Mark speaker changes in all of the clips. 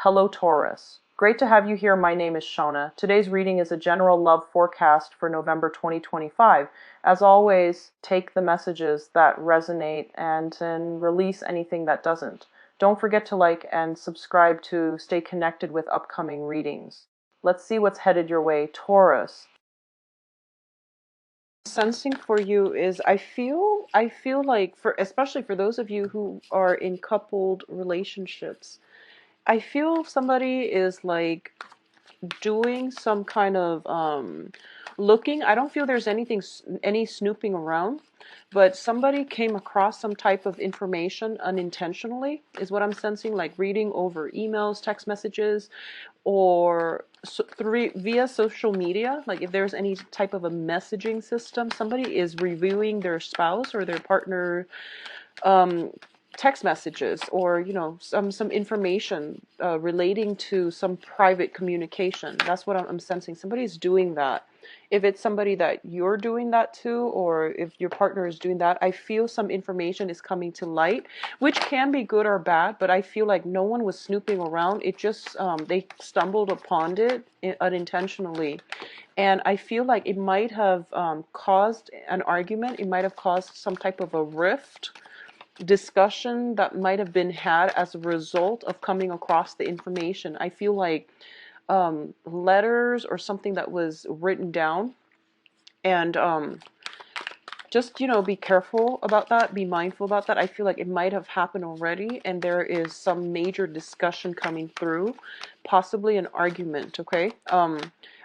Speaker 1: Hello, Taurus. Great to have you here. My name is Shona. Today's reading is a general love forecast for November 2025. As always, take the messages that resonate and then release anything that doesn't. Don't forget to like and subscribe to stay connected with upcoming readings. Let's see what's headed your way, Taurus. Sensing for you is I feel like for especially for those of you who are in coupled relationships, I feel somebody is like doing some kind of looking. I don't feel there's any snooping around, but somebody came across some type of information unintentionally is what I'm sensing, like reading over emails, text messages, or via social media. Like if there's any type of a messaging system, somebody is reviewing their spouse or their partner um, text messages, or some information relating to some private communication. That's what I'm sensing. Somebody's doing that. If it's somebody that you're doing that to, or if your partner is doing that, I feel some information is coming to light, which can be good or bad, but I feel like no one was snooping around. It just they stumbled upon it unintentionally, and I feel like it might have caused an argument. It might have caused some type of a rift discussion that might have been had as a result of coming across the information. I feel like letters or something that was written down, and just be careful about that, be mindful about that. I feel like it might have happened already, and there is some major discussion coming through, possibly an argument. Okay.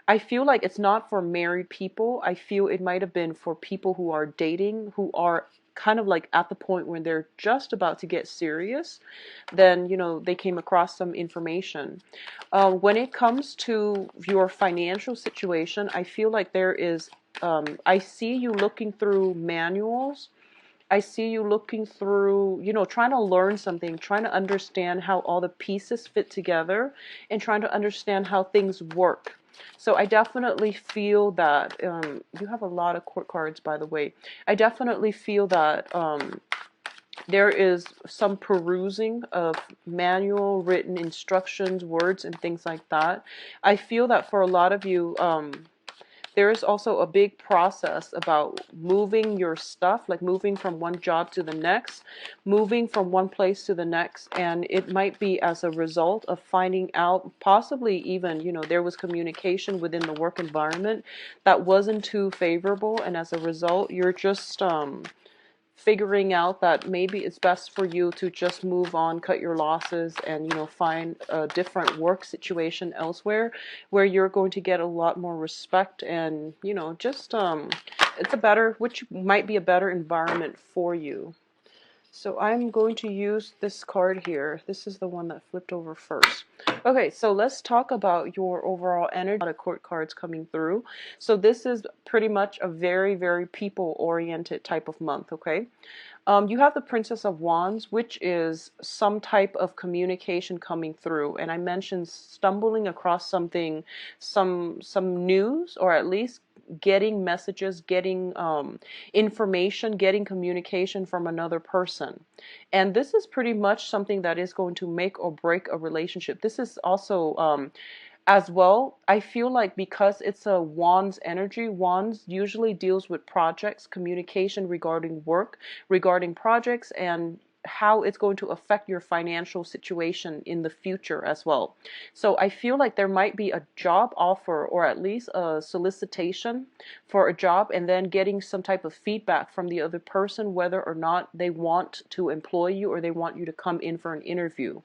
Speaker 1: I feel like it's not for married people. I feel it might have been for people who are dating, who are kind of like at the point when they're just about to get serious. Then they came across some information. When it comes to your financial situation, I feel like there is I see you looking through manuals. I see you looking through, trying to learn something, trying to understand how all the pieces fit together, and trying to understand how things work. So I definitely feel that you have a lot of court cards, by the way. I definitely feel that there is some perusing of manual written instructions, words, and things like that. I feel that for a lot of you, there is also a big process about moving your stuff, like moving from one job to the next, moving from one place to the next. And it might be as a result of finding out, possibly even, there was communication within the work environment that wasn't too favorable. And as a result, you're just figuring out that maybe it's best for you to just move on, cut your losses, and find a different work situation elsewhere where you're going to get a lot more respect, and just it's a better, which might be a better environment for you. So I'm going to use this card here. This is the one that flipped over first. Okay, so let's talk about your overall energy. A lot of court cards coming through. So this is pretty much a very, very people-oriented type of month, okay? You have the Princess of Wands, which is some type of communication coming through. And I mentioned stumbling across something, some news, or at least getting messages, getting information, getting communication from another person. And this is pretty much something that is going to make or break a relationship. This is also as well, I feel like because it's a Wands energy, Wands usually deals with projects, communication regarding work, regarding projects, and how it's going to affect your financial situation in the future as well. So I feel like there might be a job offer, or at least a solicitation for a job, and then getting some type of feedback from the other person whether or not they want to employ you or they want you to come in for an interview.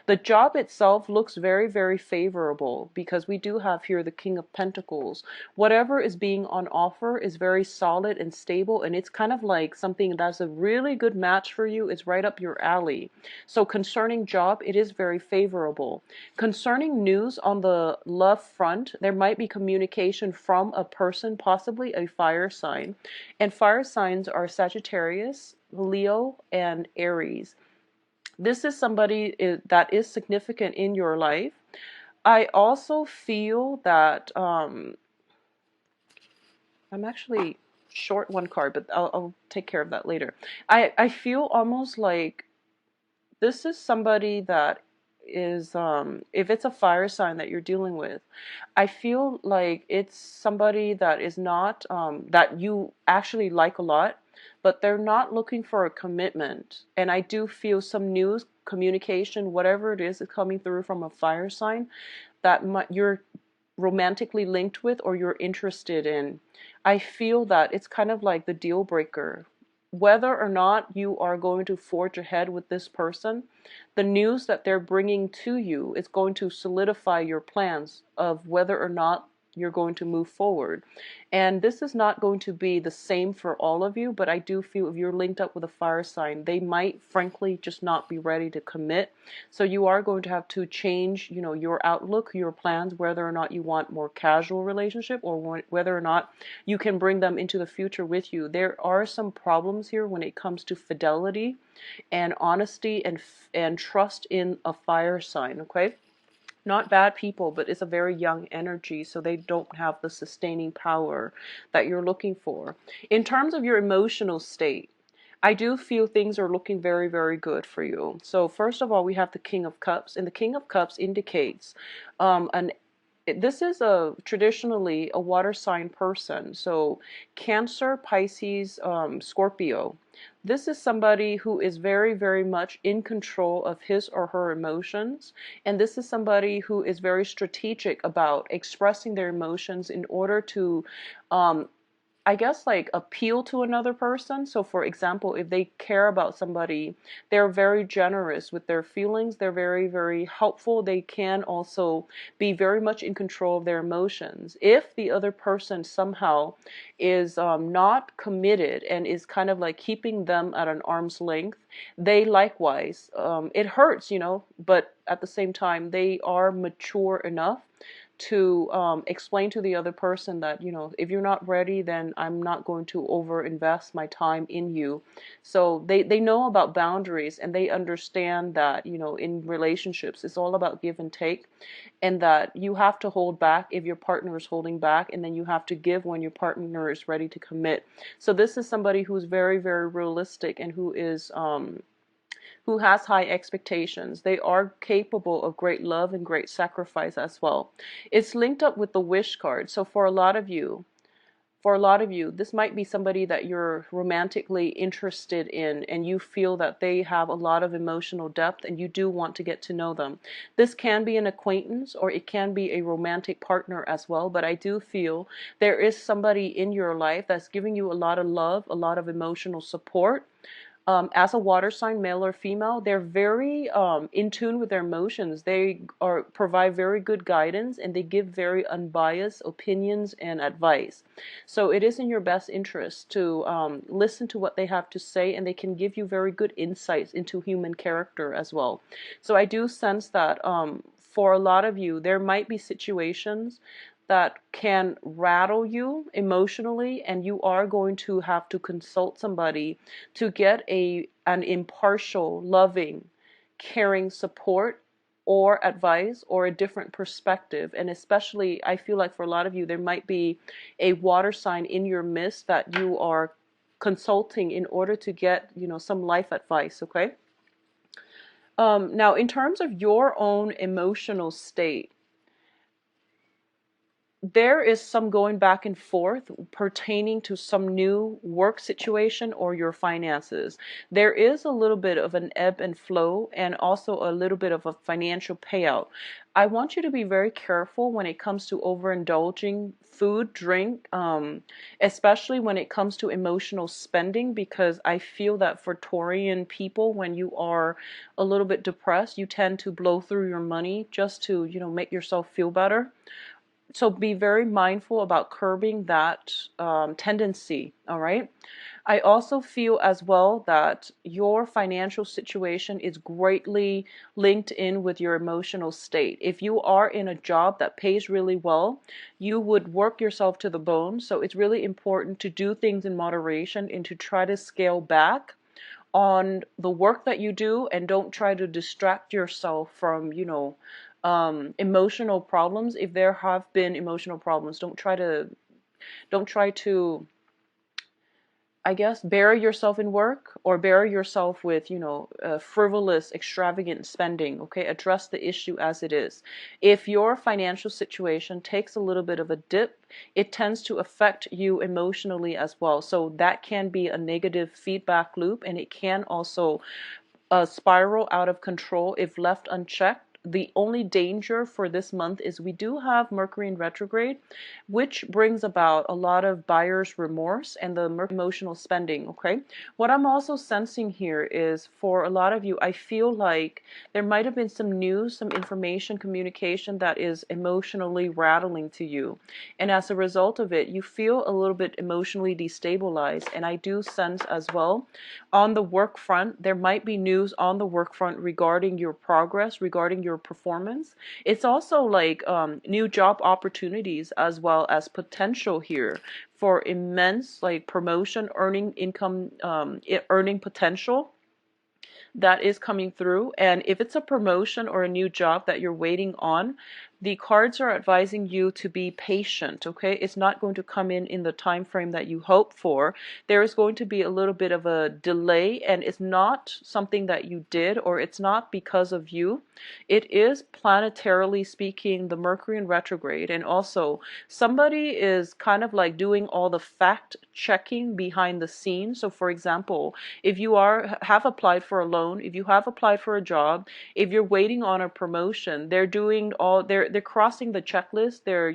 Speaker 1: The job itself looks very, very favorable because we do have here the King of Pentacles. Whatever is being on offer is very solid and stable, and it's kind of like something that's a really good match for you. It's right up your alley. So concerning job, it is very favorable. Concerning news on the love front, there might be communication from a person, possibly a fire sign. And fire signs are Sagittarius, Leo, and Aries. This is somebody that is significant in your life. I also feel that I'm actually short one card, but I'll take care of that later. I feel almost like this is somebody that if it's a fire sign that you're dealing with, I feel like it's somebody that is not that you actually like a lot, but they're not looking for a commitment. And I do feel some news, communication, whatever it is coming through from a fire sign that you're romantically linked with or you're interested in. I feel that it's kind of like the deal breaker. Whether or not you are going to forge ahead with this person, the news that they're bringing to you is going to solidify your plans of whether or not you're going to move forward. And this is not going to be the same for all of you, but I do feel if you're linked up with a fire sign, they might frankly just not be ready to commit. So you are going to have to change, your outlook, your plans, whether or not you want more casual relationship or whether or not you can bring them into the future with you. There are some problems here when it comes to fidelity and honesty and trust in a fire sign, okay? Not bad people, but it's a very young energy, so they don't have the sustaining power that you're looking for. In terms of your emotional state, I do feel things are looking very, very good for you. So first of all, we have the King of Cups, and the King of Cups indicates an this is a traditionally a water sign person. So Cancer, Pisces, Scorpio. This is somebody who is very, very much in control of his or her emotions. And this is somebody who is very strategic about expressing their emotions in order to um, I guess like appeal to another person. So for example, if they care about somebody, they're very generous with their feelings. They're very, very helpful. They can also be very much in control of their emotions. If the other person somehow is not committed and is kind of like keeping them at an arm's length, they likewise, it hurts, but at the same time, they are mature enough to explain to the other person that, if you're not ready, then I'm not going to over invest my time in you. So they know about boundaries, and they understand that, in relationships, it's all about give and take, and that you have to hold back if your partner is holding back, and then you have to give when your partner is ready to commit. So this is somebody who's very, very realistic and who has high expectations. They are capable of great love and great sacrifice as well. It's linked up with the wish card. So for a lot of you, this might be somebody that you're romantically interested in, and you feel that they have a lot of emotional depth and you do want to get to know them. This can be an acquaintance or it can be a romantic partner as well, but I do feel there is somebody in your life that's giving you a lot of love, a lot of emotional support. As a water sign, male or female, they're very in tune with their emotions. They provide very good guidance, and they give very unbiased opinions and advice. So it is in your best interest to listen to what they have to say, and they can give you very good insights into human character as well. So I do sense that for a lot of you, there might be situations that can rattle you emotionally, and you are going to have to consult somebody to get an impartial, loving, caring support or advice or a different perspective. And especially, I feel like for a lot of you, there might be a water sign in your midst that you are consulting in order to get, some life advice, okay? Now, in terms of your own emotional state, there is some going back and forth pertaining to some new work situation or your finances. There is a little bit of an ebb and flow and also a little bit of a financial payout. I want you to be very careful when it comes to overindulging food, drink, especially when it comes to emotional spending, because I feel that for Taurian people, when you are a little bit depressed, you tend to blow through your money just to, make yourself feel better. So be very mindful about curbing that tendency, all right? I also feel as well that your financial situation is greatly linked in with your emotional state. If you are in a job that pays really well, you would work yourself to the bone. So it's really important to do things in moderation and to try to scale back on the work that you do, and don't try to distract yourself from, emotional problems. If there have been emotional problems, don't try to I guess, bury yourself in work or bury yourself with, frivolous, extravagant spending. Okay, address the issue as it is. If your financial situation takes a little bit of a dip, it tends to affect you emotionally as well. So that can be a negative feedback loop, and it can also spiral out of control if left unchecked. The only danger for this month is we do have Mercury in retrograde, which brings about a lot of buyer's remorse and the emotional spending. Okay. What I'm also sensing here is for a lot of you, I feel like there might have been some news, some information, communication that is emotionally rattling to you. And as a result of it, you feel a little bit emotionally destabilized. And I do sense as well on the work front, there might be news on the work front regarding your progress, regarding your performance. It's also like new job opportunities as well as potential here for immense like promotion, earning income, earning potential that is coming through. And if it's a promotion or a new job that you're waiting on, the cards are advising you to be patient. Okay, it's not going to come in the time frame that you hope for. There is going to be a little bit of a delay, and it's not something that you did, or it's not because of you. It is planetarily speaking the Mercury in retrograde, and also somebody is kind of like doing all the fact checking behind the scenes. So for example, if you have applied for a loan, if you have applied for a job, if you're waiting on a promotion, they're crossing the checklist. They're,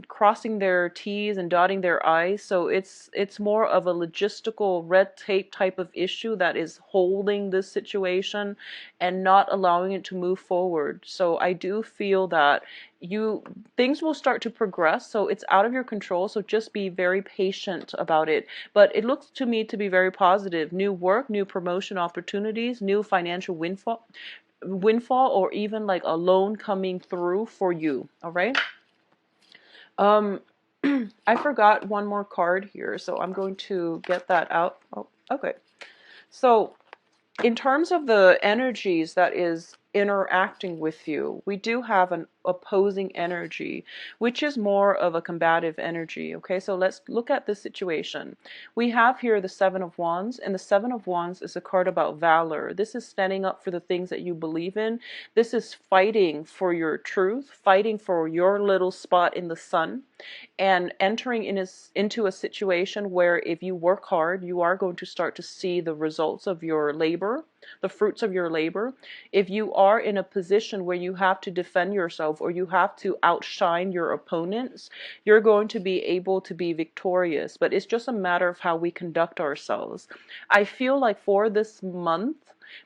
Speaker 1: crossing their T's and dotting their I's. So it's more of a logistical red tape type of issue that is holding this situation and not allowing it to move forward. So I do feel that things will start to progress. So it's out of your control. So just be very patient about it. But it looks to me to be very positive. New work, new promotion opportunities, new financial windfall, or even like a loan coming through for you. All right. Um, I forgot one more card here, so I'm going to get that out. Oh, okay. So in terms of the energies that is interacting with you, we do have an opposing energy, which is more of a combative energy. Okay, so let's look at this situation. We have here the Seven of Wands, and the Seven of Wands is a card about valor. This is standing up for the things that you believe in. This is fighting for your truth, fighting for your little spot in the sun, and entering into a situation where if you work hard, you are going to start to see the results of your labor, the fruits of your labor. If you are in a position where you have to defend yourself or you have to outshine your opponents, you're going to be able to be victorious. But it's just a matter of how we conduct ourselves. I feel like for this month,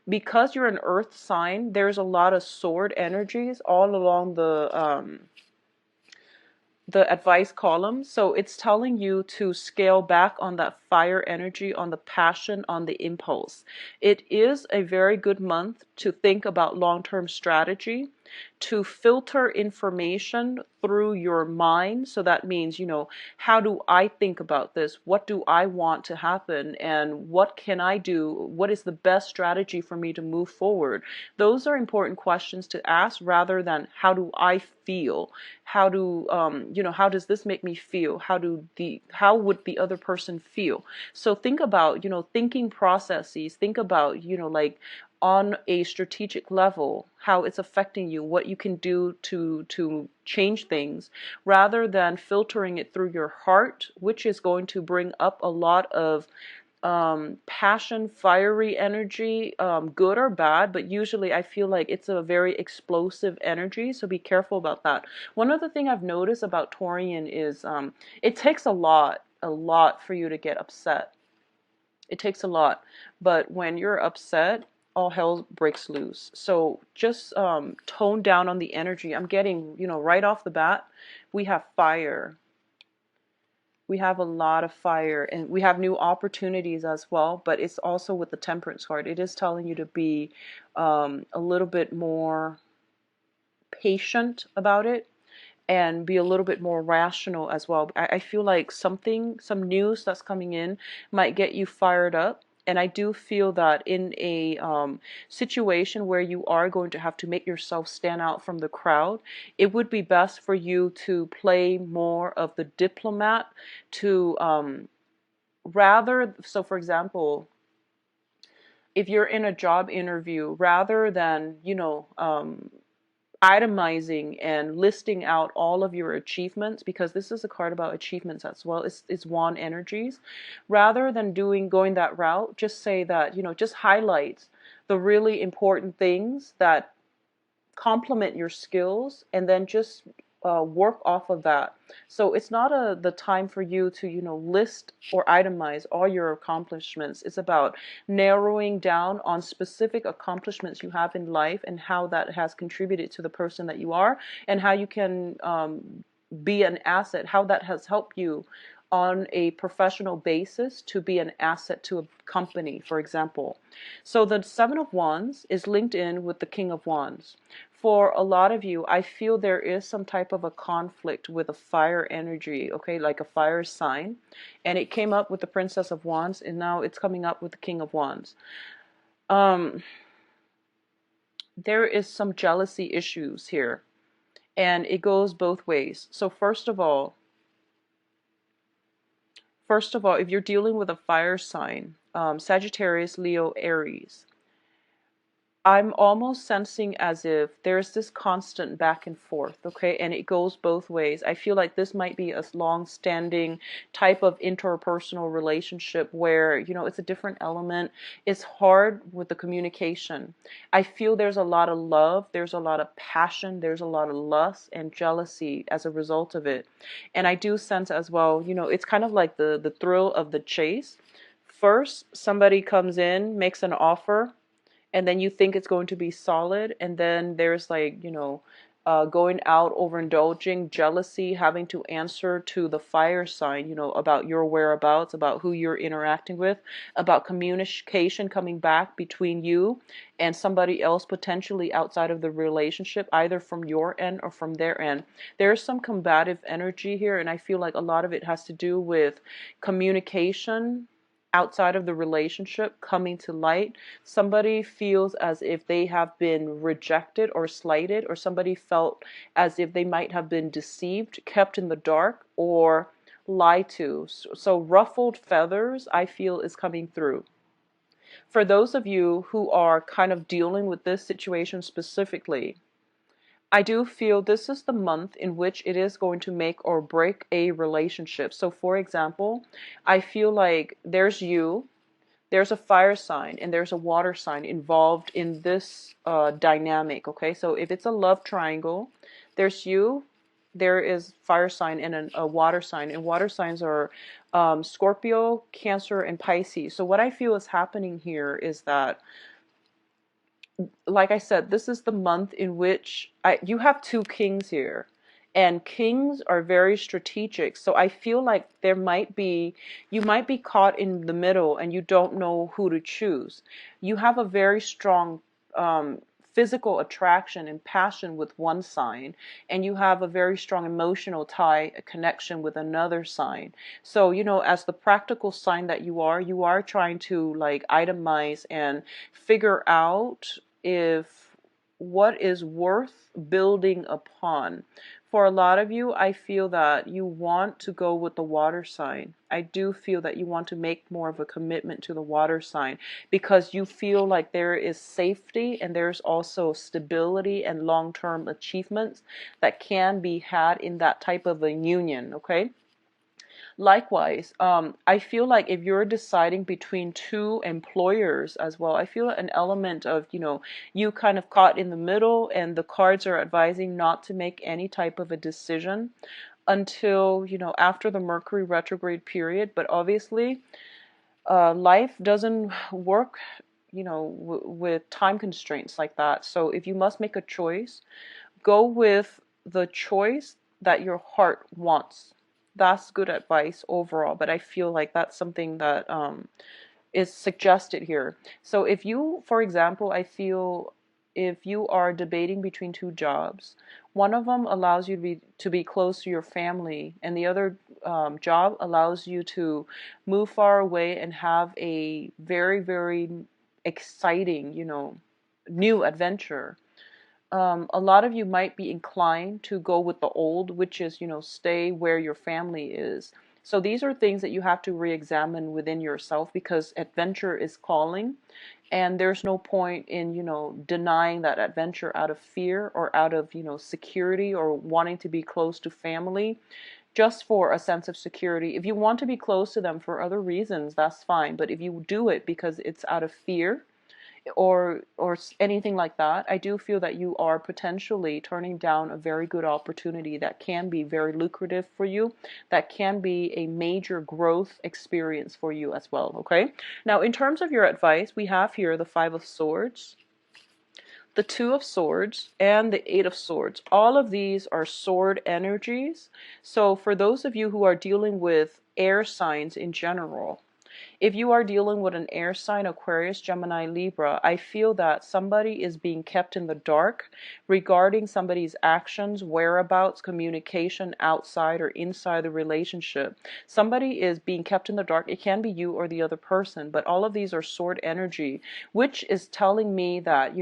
Speaker 1: because you're an earth sign, there's a lot of sword energies all along the advice column. So it's telling you to scale back on that fire energy, on the passion, on the impulse. It is a very good month to think about long-term strategy, to filter information through your mind. So that means, how do I think about this? What do I want to happen? And what can I do? What is the best strategy for me to move forward? Those are important questions to ask rather than how do I feel? How how does this make me feel? How would the other person feel? So think about, thinking processes. Think about, like on a strategic level, how it's affecting you, what you can do to change things, rather than filtering it through your heart, which is going to bring up a lot of passion, fiery energy, good or bad, but usually I feel like it's a very explosive energy, so be careful about that. One other thing I've noticed about Taurian is it takes a lot for you to get upset. It takes a lot, but when you're upset, all hell breaks loose. So just tone down on the energy. I'm getting, right off the bat, we have fire. We have a lot of fire, and we have new opportunities as well, but it's also with the Temperance card. It is telling you to be a little bit more patient about it and be a little bit more rational as well. I feel like some news that's coming in might get you fired up. And I do feel that in a situation where you are going to have to make yourself stand out from the crowd, it would be best for you to play more of the diplomat, to so for example, if you're in a job interview, rather than, itemizing and listing out all of your achievements, because this is a card about achievements as well, it's wand energies, rather than going that route, just say that, just highlight the really important things that complement your skills, and then just work off of that. So it's not the time for you to, list or itemize all your accomplishments. It's about narrowing down on specific accomplishments you have in life, and how that has contributed to the person that you are, and how you can be an asset, how that has helped you on a professional basis to be an asset to a company, for example. So the Seven of Wands is linked in with the King of Wands. For a lot of you, I feel there is some type of a conflict with a fire energy, okay, like a fire sign. And it came up with the Princess of Wands, and now it's coming up with the King of Wands. There is some jealousy issues here, and it goes both ways. So first of all, if you're dealing with a fire sign, Sagittarius, Leo, Aries, I'm almost sensing as if there's this constant back and forth, okay? And it goes both ways. I feel like this might be a long-standing type of interpersonal relationship where, it's a different element. It's hard with the communication. I feel there's a lot of love, there's a lot of passion, there's a lot of lust and jealousy as a result of it. And I do sense as well, it's kind of like the thrill of the chase. First, somebody comes in, makes an offer, and then you think it's going to be solid, and then there's like, going out, overindulging, jealousy, having to answer to the fire sign, about your whereabouts, about who you're interacting with, about communication coming back between you and somebody else potentially outside of the relationship, either from your end or from their end. There's some combative energy here, and I feel like a lot of it has to do with communication outside of the relationship coming to light. Somebody feels as if they have been rejected or slighted, or somebody felt as if they might have been deceived, kept in the dark, or lied to. So ruffled feathers, I feel, is coming through. For those of you who are kind of dealing with this situation specifically, I do feel this is the month in which it is going to make or break a relationship. So for example, I feel like there's a fire sign and there's a water sign involved in this dynamic, okay? So if it's a love triangle, there's you, there is fire sign and a water sign. And water signs are Scorpio, Cancer, and Pisces. So what I feel is happening here is that, like I said, this is the month in which you have two kings here. And kings are very strategic. So I feel like you might be caught in the middle and you don't know who to choose. You have a very strong physical attraction and passion with one sign, and you have a very strong emotional tie, a connection with another sign. So, as the practical sign that you are trying to like itemize and figure out if what is worth building upon. For a lot of you, I feel that you want to go with the water sign. I do feel that you want to make more of a commitment to the water sign, because you feel like there is safety and there's also stability and long-term achievements that can be had in that type of a union, okay? Likewise, I feel like if you're deciding between two employers as well, I feel an element of, you kind of caught in the middle, and the cards are advising not to make any type of a decision until, after the Mercury retrograde period. But obviously, life doesn't work, with time constraints like that. So if you must make a choice, go with the choice that your heart wants. That's good advice overall, but I feel like that's something that is suggested here. So if you, for example, I feel if you are debating between two jobs, one of them allows you to be close to your family, and the other job allows you to move far away and have a very, very exciting, new adventure. A lot of you might be inclined to go with the old, which is, stay where your family is. So these are things that you have to re-examine within yourself, because adventure is calling, and there's no point in, denying that adventure out of fear or out of, security, or wanting to be close to family just for a sense of security. If you want to be close to them for other reasons, that's fine. But if you do it because it's out of fear, or anything like that, I do feel that you are potentially turning down a very good opportunity that can be very lucrative for you, that can be a major growth experience for you as well. Okay, now in terms of your advice, we have here the Five of Swords, the Two of Swords, and the Eight of Swords. All of these are sword energies. So for those of you who are dealing with air signs in general, if you are dealing with an air sign, Aquarius, Gemini, Libra, I feel that somebody is being kept in the dark regarding somebody's actions, whereabouts, communication outside or inside the relationship. Somebody is being kept in the dark. It can be you or the other person, but all of these are sword energy, which is telling me that,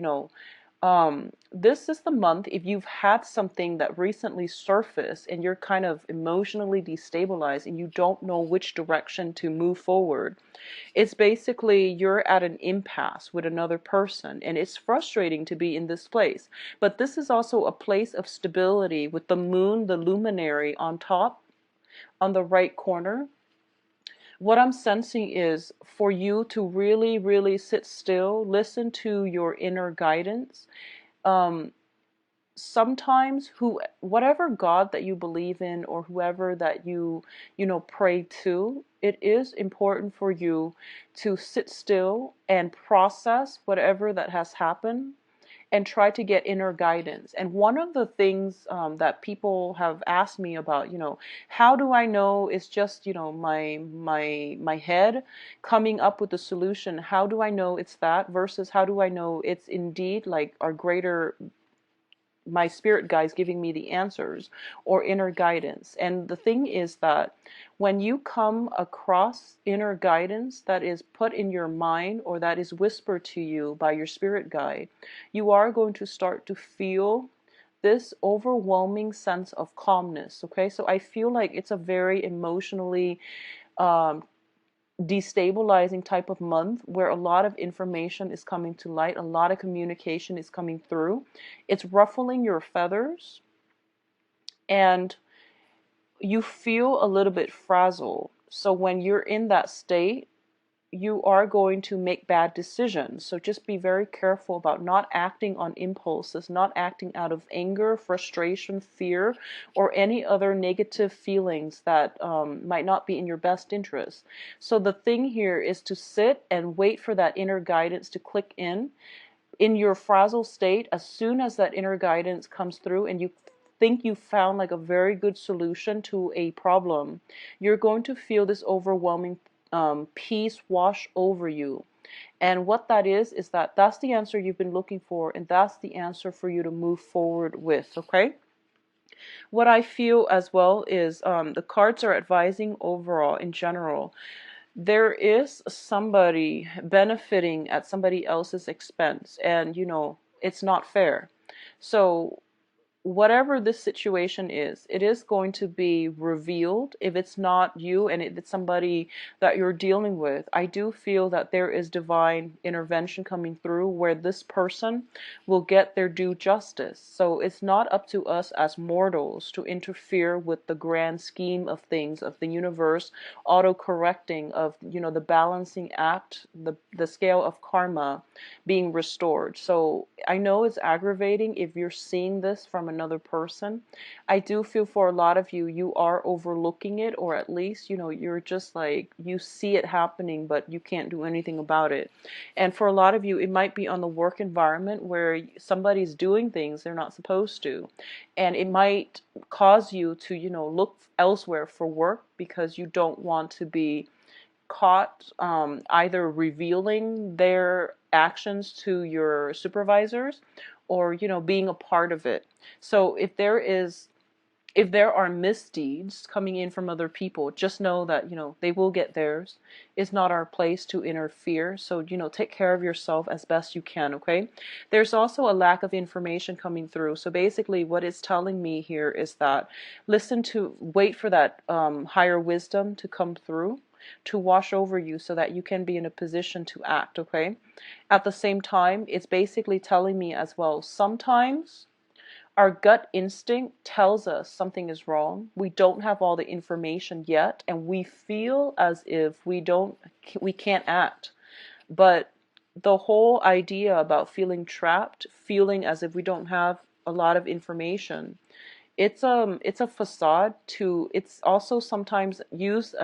Speaker 1: this is the month, if you've had something that recently surfaced and you're kind of emotionally destabilized and you don't know which direction to move forward, it's basically you're at an impasse with another person, and it's frustrating to be in this place. But this is also a place of stability with the moon, the luminary on top, on the right corner. What I'm sensing is for you to really, really sit still, listen to your inner guidance. Um, Sometimes whatever God that you believe in, or whoever that you pray to, it is important for you to sit still and process whatever that has happened and try to get inner guidance. And one of the things that people have asked me about, how do I know it's just, my head coming up with the solution? How do I know it's that, versus how do I know it's indeed like our greater, my spirit guides giving me the answers, or inner guidance? And the thing is that when you come across inner guidance that is put in your mind, or that is whispered to you by your spirit guide, you are going to start to feel this overwhelming sense of calmness. Okay, so I feel like it's a very emotionally um, destabilizing type of month, where a lot of information is coming to light, a lot of communication is coming through. It's ruffling your feathers, and you feel a little bit frazzled. So when you're in that state, you are going to make bad decisions. So just be very careful about not acting on impulses, not acting out of anger, frustration, fear, or any other negative feelings that might not be in your best interest. So the thing here is to sit and wait for that inner guidance to click in your frazzled state. As soon as that inner guidance comes through and you think you found like a very good solution to a problem, you're going to feel this overwhelming peace wash over you. And what that is that that's the answer you've been looking for, and that's the answer for you to move forward with. Okay, what I feel as well is the cards are advising overall in general, there is somebody benefiting at somebody else's expense, and it's not fair. So whatever this situation is, it is going to be revealed. If it's not you and it's somebody that you're dealing with, I do feel that there is divine intervention coming through, where this person will get their due justice. So it's not up to us as mortals to interfere with the grand scheme of things, of the universe auto-correcting, of the balancing act, the scale of karma being restored. So I know it's aggravating if you're seeing this from another person. I do feel for a lot of you, you are overlooking it, or at least, you're just like, you see it happening, but you can't do anything about it. And for a lot of you, it might be on the work environment where somebody's doing things they're not supposed to. And it might cause you to, look elsewhere for work because you don't want to be caught either revealing their actions to your supervisors, or being a part of it. So if there is If there are misdeeds coming in from other people, just know that, they will get theirs. It's not our place to interfere. So, take care of yourself as best you can, okay? There's also a lack of information coming through. So basically what it's telling me here is that wait for that higher wisdom to come through, to wash over you so that you can be in a position to act, okay? At the same time, it's basically telling me as well, sometimes our gut instinct tells us something is wrong. We don't have all the information yet, and we feel as if we can't act. But the whole idea about feeling trapped, feeling as if we don't have a lot of information, it's a facade to, it's also sometimes used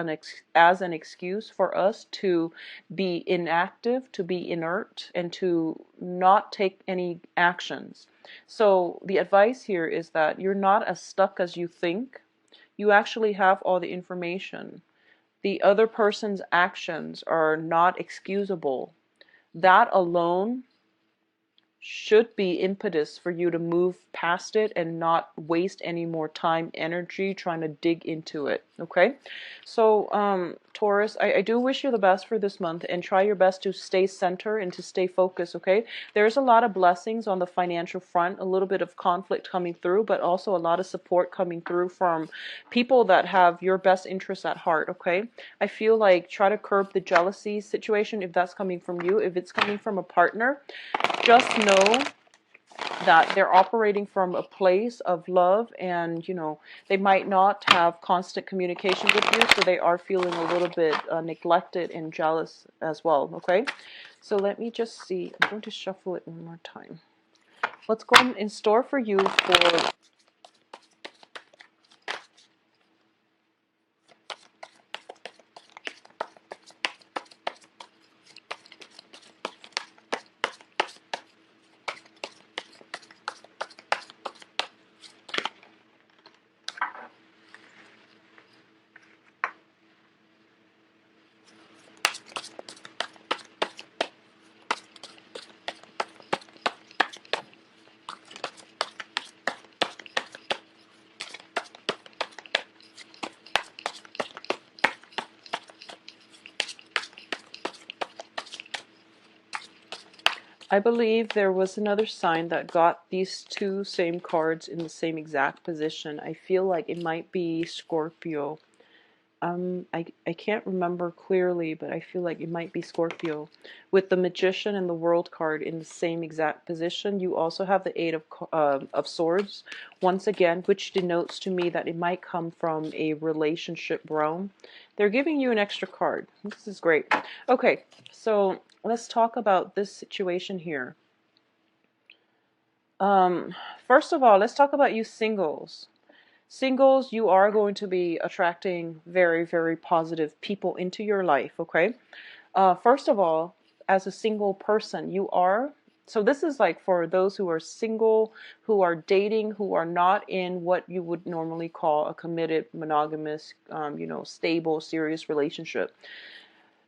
Speaker 1: as an excuse for us to be inactive, to be inert, and to not take any actions. So the advice here is that you're not as stuck as you think. You actually have all the information. The other person's actions are not excusable. That alone should be impetus for you to move past it and not waste any more time, energy trying to dig into it. Okay, so Taurus, I do wish you the best for this month, and try your best to stay centered and to stay focused. Okay, there's a lot of blessings on the financial front, a little bit of conflict coming through, but also a lot of support coming through from people that have your best interests at heart. Okay, I feel like try to curb the jealousy situation if that's coming from you. If it's coming from a partner, just know that they're operating from a place of love, and they might not have constant communication with you, so they are feeling a little bit neglected and jealous as well. Okay, so let me just see. I'm going to shuffle it one more time. What's going in store for you for I believe there was another sign that got these two same cards in the same exact position. I feel like it might be Scorpio. I can't remember clearly, but I feel like it might be Scorpio. With the Magician and the World card in the same exact position, you also have the Eight of Swords, once again, which denotes to me that it might come from a relationship realm. They're giving you an extra card. This is great. Okay, so let's talk about this situation here. First of all, let's talk about you singles. Singles, you are going to be attracting very, very positive people into your life, okay? First of all, as a single person, so this is like for those who are single, who are dating, who are not in what you would normally call a committed, monogamous, stable, serious relationship.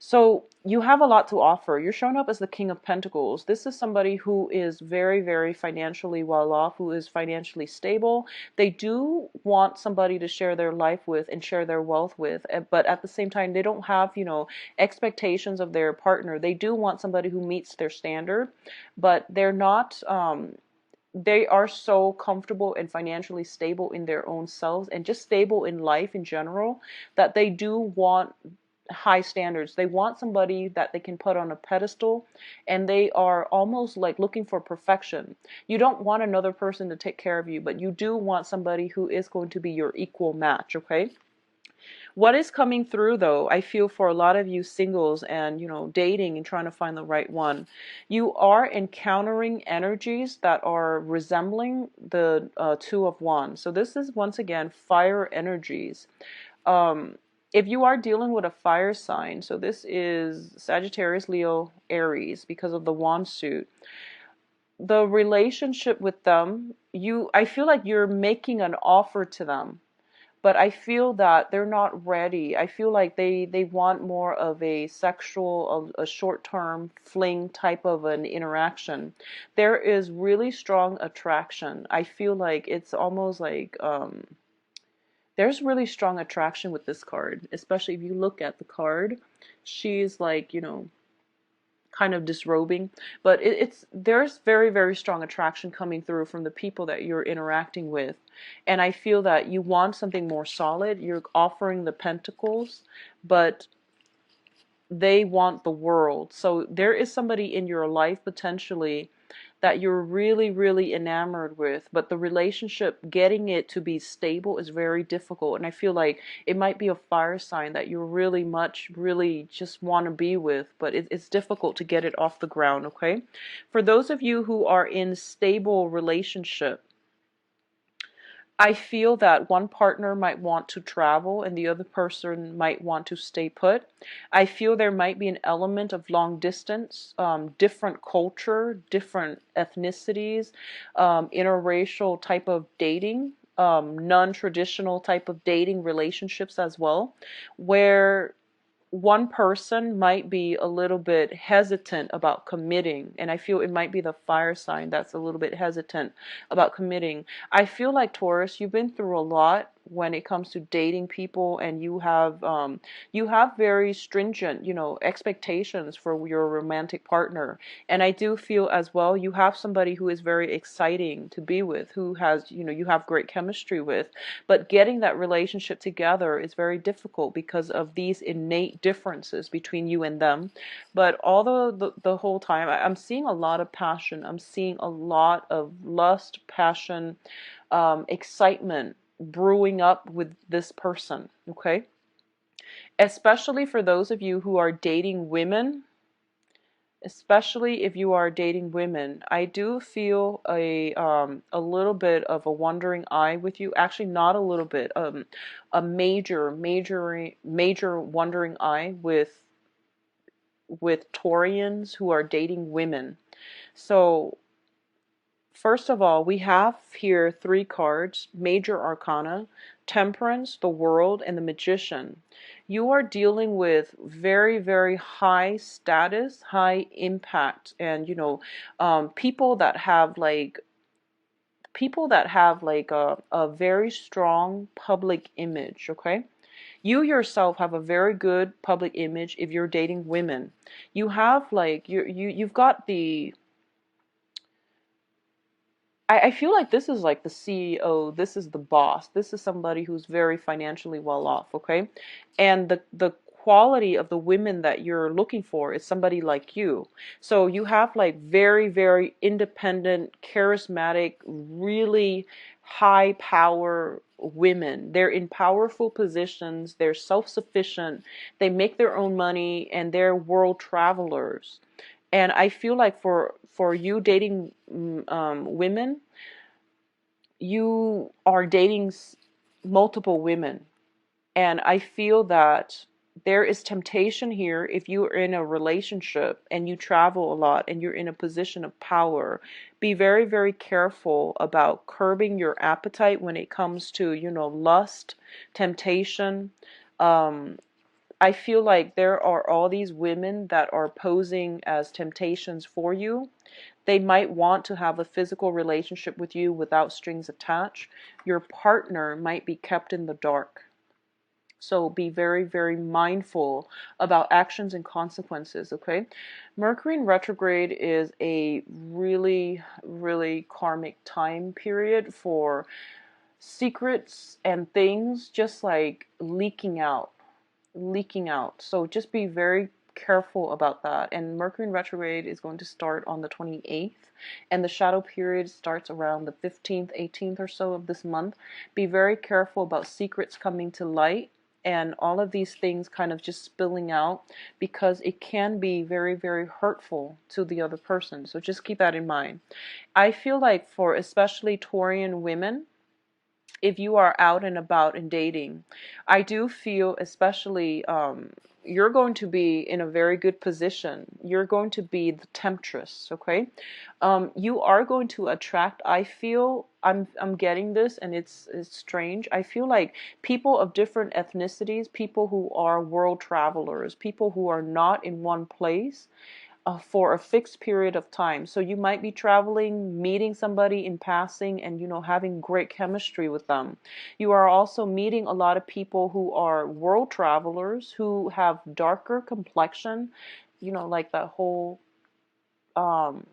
Speaker 1: So you have a lot to offer. You're showing up as the King of Pentacles. This is somebody who is very, very financially well off, who is financially stable. They do want somebody to share their life with and share their wealth with, but at the same time, they don't have, expectations of their partner. They do want somebody who meets their standard, but they're not, they are so comfortable and financially stable in their own selves and just stable in life in general that they do want high standards. They want somebody that they can put on a pedestal, and they are almost like looking for perfection. You don't want another person to take care of you, but you do want somebody who is going to be your equal match, okay? What is coming through though, I feel for a lot of you singles and, dating and trying to find the right one, you are encountering energies that are resembling the Two of Wands. So this is once again fire energies. If you are dealing with a fire sign, so this is Sagittarius, Leo, Aries, because of the wand suit, the relationship with them, I feel like you're making an offer to them, but I feel that they're not ready. I feel like they want more of a sexual, a short-term fling type of an interaction. There is really strong attraction. I feel like it's almost like There's really strong attraction with this card, especially if you look at the card. She's like, kind of disrobing, but it's there's very, very strong attraction coming through from the people that you're interacting with. And I feel that you want something more solid. You're offering the pentacles, but they want the world. So there is somebody in your life potentially that you're really, really enamored with, but the relationship, getting it to be stable is very difficult. And I feel like it might be a fire sign that you really just want to be with, but it's difficult to get it off the ground, okay? For those of you who are in stable relationship, I feel that one partner might want to travel and the other person might want to stay put. I feel there might be an element of long distance, different culture, different ethnicities, interracial type of dating, non-traditional type of dating relationships as well, where one person might be a little bit hesitant about committing, and I feel it might be the fire sign that's a little bit hesitant about committing. I feel like, Taurus, you've been through a lot when it comes to dating people, and you have very stringent, expectations for your romantic partner. And I do feel as well you have somebody who is very exciting to be with, who has, you have great chemistry with, but getting that relationship together is very difficult because of these innate differences between you and them. But although the whole time I'm seeing a lot of passion, I'm seeing a lot of lust, passion, excitement brewing up with this person, okay? Especially for those of you who are dating women, especially if you are dating women, I do feel a little bit of a wandering eye with you. Actually, not a little bit, a major wandering eye with Taurians who are dating women. So first of all, we have here three cards: Major Arcana, Temperance, the World, and the Magician. You are dealing with very, very high status, high impact, and people that have like a very strong public image, okay? You yourself have a very good public image if you're dating women. You have like you've got the I feel like this is like the CEO, this is the boss, this is somebody who's very financially well off, okay? And the quality of the women that you're looking for is somebody like you. So you have like very, very independent, charismatic, really high power women. They're in powerful positions, they're self-sufficient, they make their own money, and they're world travelers. And I feel like for you dating women, you are dating multiple women, and I feel that there is temptation here if you're in a relationship and you travel a lot and you're in a position of power. Be very, very careful about curbing your appetite when it comes to, lust, temptation. Um, I feel like there are all these women that are posing as temptations for you. They might want to have a physical relationship with you without strings attached. Your partner might be kept in the dark. So be very, very mindful about actions and consequences, okay? Mercury in retrograde is a really, really karmic time period for secrets and things just like leaking out. So just be very careful about that. And Mercury in retrograde is going to start on the 28th, and the shadow period starts around the 15th, 18th or so of this month. Be very careful about secrets coming to light and all of these things kind of just spilling out, because it can be very, very hurtful to the other person. So just keep that in mind. I feel like for especially Taurian women, if you are out and about and dating, I do feel especially you're going to be in a very good position. You're going to be the temptress, okay? You are going to attract, I feel, I'm getting this, and it's strange. I feel like people of different ethnicities, people who are world travelers, people who are not in one place, for a fixed period of time. So you might be traveling, meeting somebody in passing, and having great chemistry with them. You are also meeting a lot of people who are world travelers who have darker complexion, like that whole um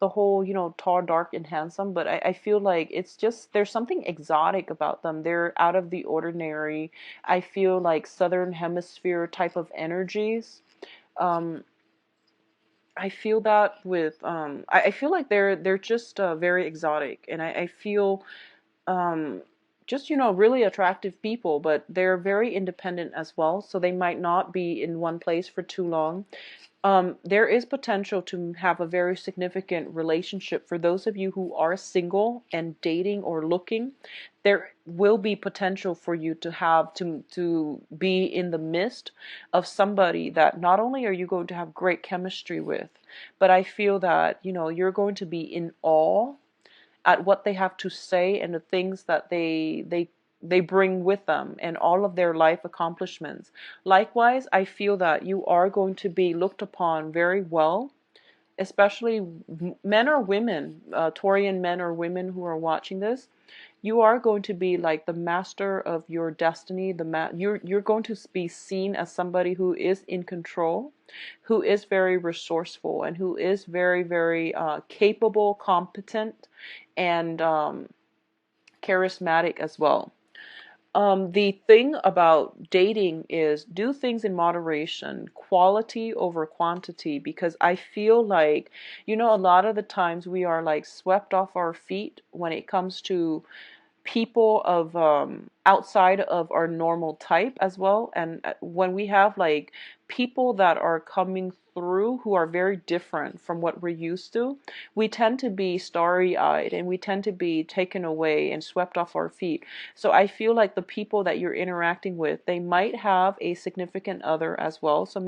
Speaker 1: the whole, tall, dark, and handsome. But I feel like it's just there's something exotic about them. They're out of the ordinary. I feel like Southern Hemisphere type of energies. Um, I feel that with I feel like they're just very exotic, and I feel um, just really attractive people, but they're very independent as well. So they might not be in one place for too long. There is potential to have a very significant relationship for those of you who are single and dating or looking. There will be potential for you to have to be in the midst of somebody that not only are you going to have great chemistry with, but I feel that you're going to be in awe at what they have to say and the things that they bring with them and all of their life accomplishments. Likewise, I feel that you are going to be looked upon very well, especially men or women, Taurian men or women who are watching this. You are going to be like the master of your destiny. You're going to be seen as somebody who is in control, who is very resourceful, and who is very, very capable, competent, and charismatic as well. The thing about dating is do things in moderation, quality over quantity, because I feel like, a lot of the times we are like swept off our feet when it comes to people of outside of our normal type as well. And when we have like people that are coming through who are very different from what we're used to, we tend to be starry-eyed and we tend to be taken away and swept off our feet. So I feel like the people that you're interacting with, they might have a significant other as well. So